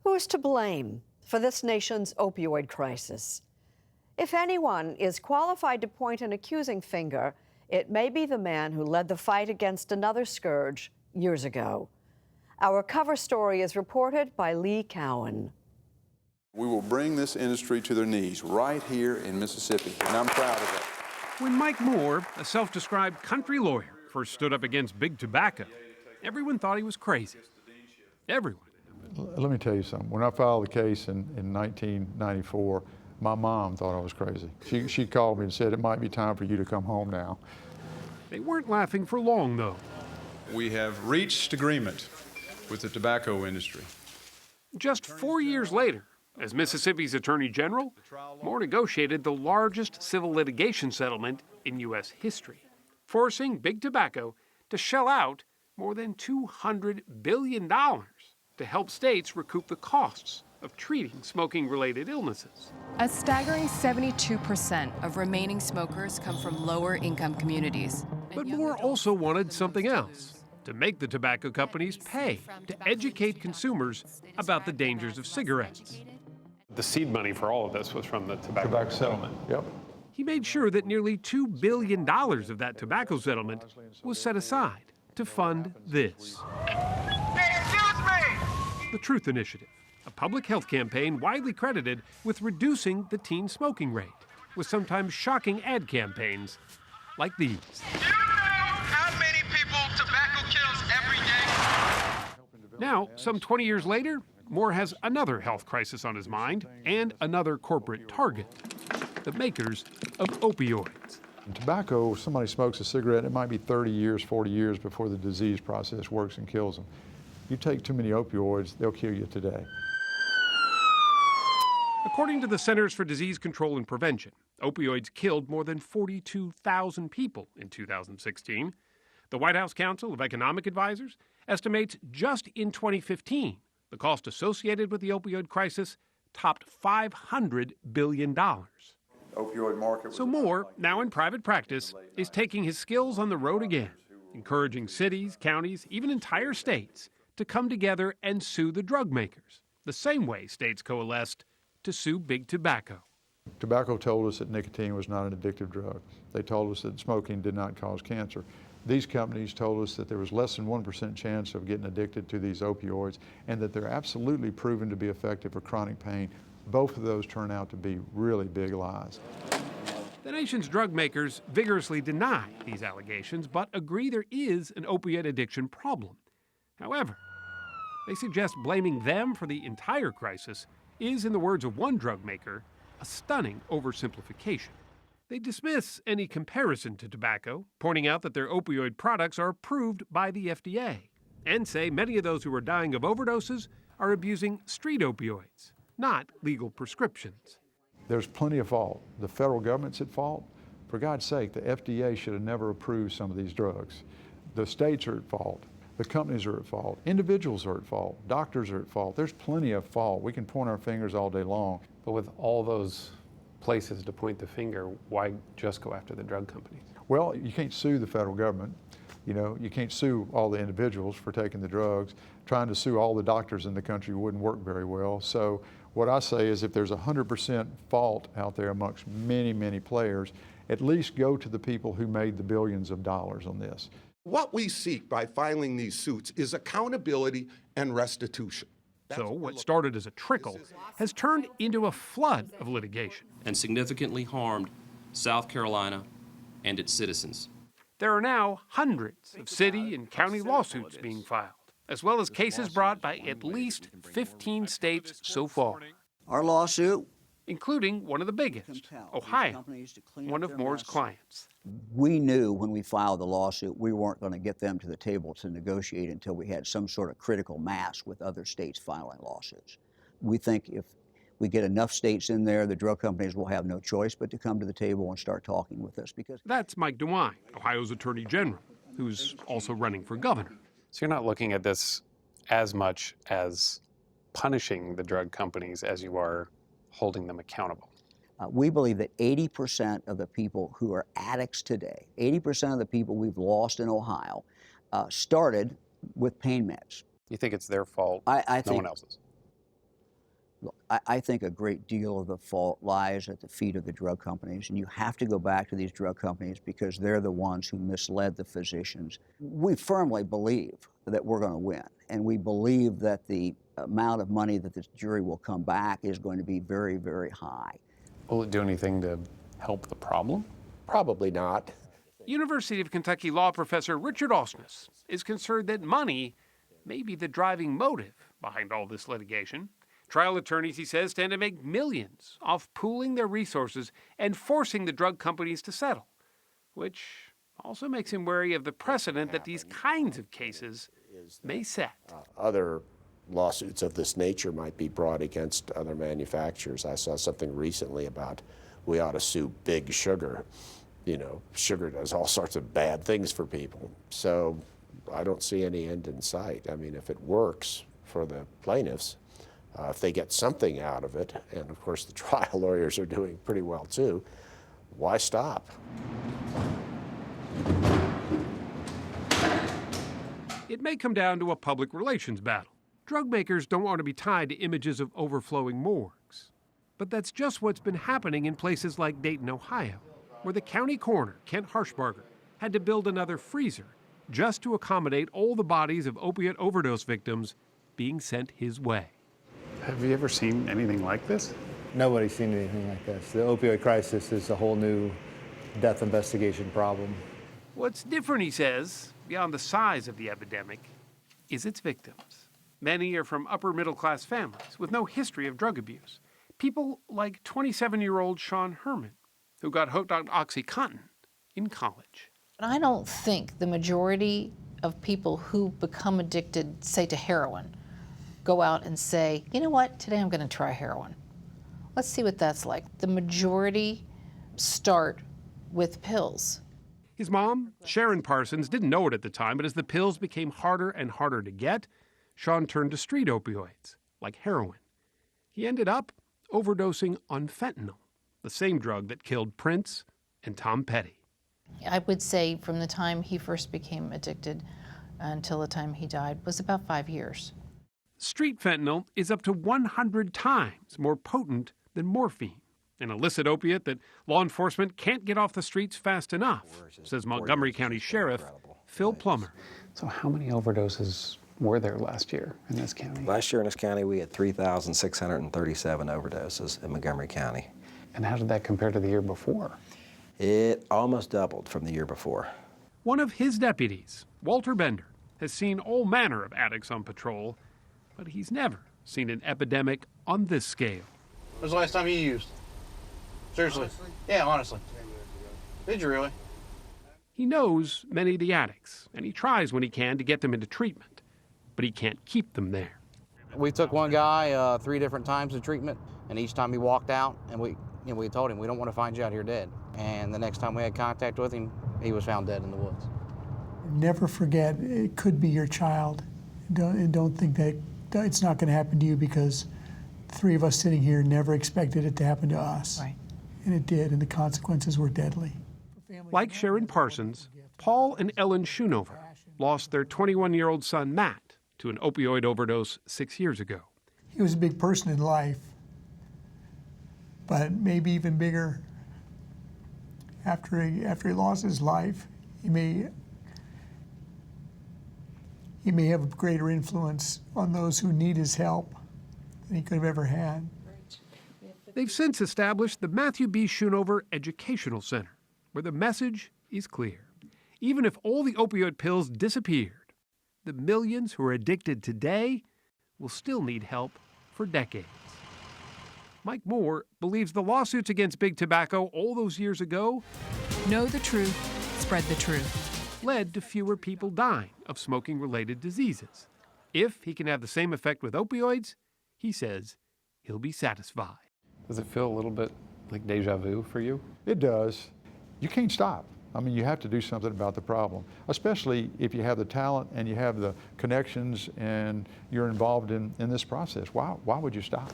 Who's to blame for this nation's opioid crisis? If anyone is qualified to point an accusing finger, it may be the man who led the fight against another scourge years ago. Our cover story is reported by Lee Cowan. We will bring this industry to their knees right here in Mississippi, and I'm proud of that. When Mike Moore, a self-described country lawyer, first stood up against big tobacco, everyone thought he was crazy. Everyone. Let me tell you something. When I filed the case in 1994, my mom thought I was crazy. She called me and said, it might be time for you to come home now. They weren't laughing for long, though. We have reached agreement with the tobacco industry. Just 4 years later, as Mississippi's Attorney General, Moore negotiated the largest civil litigation settlement in U.S. history, forcing big tobacco to shell out more than $200 billion to help states recoup the costs of treating smoking-related illnesses. A staggering 72% of remaining smokers come from lower-income communities. But Moore also wanted something else, to make the tobacco companies pay to educate consumers about the dangers of cigarettes. The seed money for all of this was from the tobacco settlement. Yep. He made sure that nearly $2 billion of that tobacco settlement was set aside to fund this. Excuse me! The Truth Initiative, a public health campaign widely credited with reducing the teen smoking rate, with sometimes shocking ad campaigns like these. Do you know how many people tobacco kills every day? Now, some 20 years later, Moore has another health crisis on his mind and another corporate target, the makers of opioids. In tobacco, if somebody smokes a cigarette, it might be 30 years, 40 years before the disease process works and kills them. You take too many opioids, they'll kill you today. According to the Centers for Disease Control and Prevention, opioids killed more than 42,000 people in 2016. The White House Council of Economic Advisors estimates just in 2015, the cost associated with the opioid crisis topped $500 billion. Opioid market. So Moore, now in private practice, is taking his skills on the road again, encouraging cities, counties, even entire states to come together and sue the drug makers, the same way states coalesced to sue big tobacco. Tobacco told us that nicotine was not an addictive drug. They told us that smoking did not cause cancer. These companies told us that there was less than 1% chance of getting addicted to these opioids and that they're absolutely proven to be effective for chronic pain. Both of those turn out to be really big lies. The nation's drug makers vigorously deny these allegations, but agree there is an opiate addiction problem. However, they suggest blaming them for the entire crisis is, in the words of one drug maker, a stunning oversimplification. They dismiss any comparison to tobacco, pointing out that their opioid products are approved by the FDA, and say many of those who are dying of overdoses are abusing street opioids, not legal prescriptions. There's plenty of fault. The federal government's at fault. For God's sake, the FDA should have never approved some of these drugs. The states are at fault. The companies are at fault. Individuals are at fault. Doctors are at fault. There's plenty of fault. We can point our fingers all day long. But with all those places to point the finger, why just go after the drug companies? Well, you can't sue the federal government. You know, you can't sue all the individuals for taking the drugs. Trying to sue all the doctors in the country wouldn't work very well. So what I say is if there's 100% fault out there amongst many, many players, at least go to the people who made the billions of dollars on this. What we seek by filing these suits is accountability and restitution. So what started as a trickle has turned into a flood of litigation. And significantly harmed South Carolina and its citizens. There are now hundreds of city and county lawsuits being filed, as well as cases brought by at least 15 states so far. Our lawsuit, including one of the biggest, Ohio, one of Moore's clients. We knew when we filed the lawsuit we weren't going to get them to the table to negotiate until we had some sort of critical mass with other states filing lawsuits. We think if we get enough states in there, the drug companies will have no choice but to come to the table and start talking with us. Because that's Mike DeWine, Ohio's Attorney General, who's also running for governor. So you're not looking at this as much as punishing the drug companies as you are holding them accountable. We believe that 80% of the people who are addicts today, 80% of the people we've lost in Ohio, started with pain meds. You think it's their fault, I think, no one else's? Look, I think a great deal of the fault lies at the feet of the drug companies, and you have to go back to these drug companies because they're the ones who misled the physicians. We firmly believe that we're going to win, and we believe that the amount of money that the jury will come back is going to be very, very high. Will it do anything to help the problem? Probably not. University of Kentucky law professor Richard Osnes is concerned that money may be the driving motive behind all this litigation. Trial attorneys, he says, stand to make millions off pooling their resources and forcing the drug companies to settle, which also makes him wary of the precedent that these kinds of cases may set. Other lawsuits of this nature might be brought against other manufacturers. I saw something recently about we ought to sue Big Sugar. You know, sugar does all sorts of bad things for people. So I don't see any end in sight. I mean, if it works for the plaintiffs, if they get something out of it, and of course the trial lawyers are doing pretty well too, why stop? It may come down to a public relations battle. Drug makers don't want to be tied to images of overflowing morgues. But that's just what's been happening in places like Dayton, Ohio, where the county coroner, Kent Harshbarger, had to build another freezer just to accommodate all the bodies of opiate overdose victims being sent his way. Have you ever seen anything like this? Nobody's seen anything like this. The opioid crisis is a whole new death investigation problem. What's different, he says, beyond the size of the epidemic, is its victims. Many are from upper-middle-class families with no history of drug abuse. People like 27-year-old Sean Herman, who got hooked on OxyContin in college. I don't think the majority of people who become addicted, say, to heroin, go out and say, you know what, today I'm going to try heroin. Let's see what that's like. The majority start with pills. His mom, Sharon Parsons, didn't know it at the time, but as the pills became harder and harder to get, Sean turned to street opioids, like heroin. He ended up overdosing on fentanyl, the same drug that killed Prince and Tom Petty. I would say from the time he first became addicted until the time he died was about 5 years. Street fentanyl is up to 100 times more potent than morphine, an illicit opiate that law enforcement can't get off the streets fast enough, says Montgomery County Sheriff Phil Plummer. So how many overdoses were there last year in this county? Last year in this county, we had 3,637 overdoses in Montgomery County. And how did that compare to the year before? It almost doubled from the year before. One of his deputies, Walter Bender, has seen all manner of addicts on patrol, but he's never seen an epidemic on this scale. When was the last time you used? Seriously? Honestly? Yeah, honestly. Did you really? He knows many of the addicts, and he tries when he can to get them into treatment, but he can't keep them there. We took one guy 3 different times to treatment, and each time he walked out, and we told him, we don't want to find you out here dead. And the next time we had contact with him, he was found dead in the woods. Never forget, it could be your child. Don't think that it's not going to happen to you, because 3 of us sitting here never expected it to happen to us. Right. And it did, and the consequences were deadly. Like Sharon Parsons, Paul and Ellen Schoonover lost their 21-year-old son, Matt, to an opioid overdose 6 years ago. He was a big person in life, but maybe even bigger after he lost his life. He may have a greater influence on those who need his help than he could have ever had. They've since established the Matthew B. Schoonover Educational Center, where the message is clear. Even if all the opioid pills disappeared, the millions who are addicted today will still need help for decades. Mike Moore believes the lawsuits against Big Tobacco all those years ago Know the truth, spread the truth. Led to fewer people dying of smoking-related diseases. If he can have the same effect with opioids, he says he'll be satisfied. Does it feel a little bit like deja vu for you? It does. You can't stop. I mean, you have to do something about the problem, especially if you have the talent and you have the connections and you're involved in this process. Why would you stop?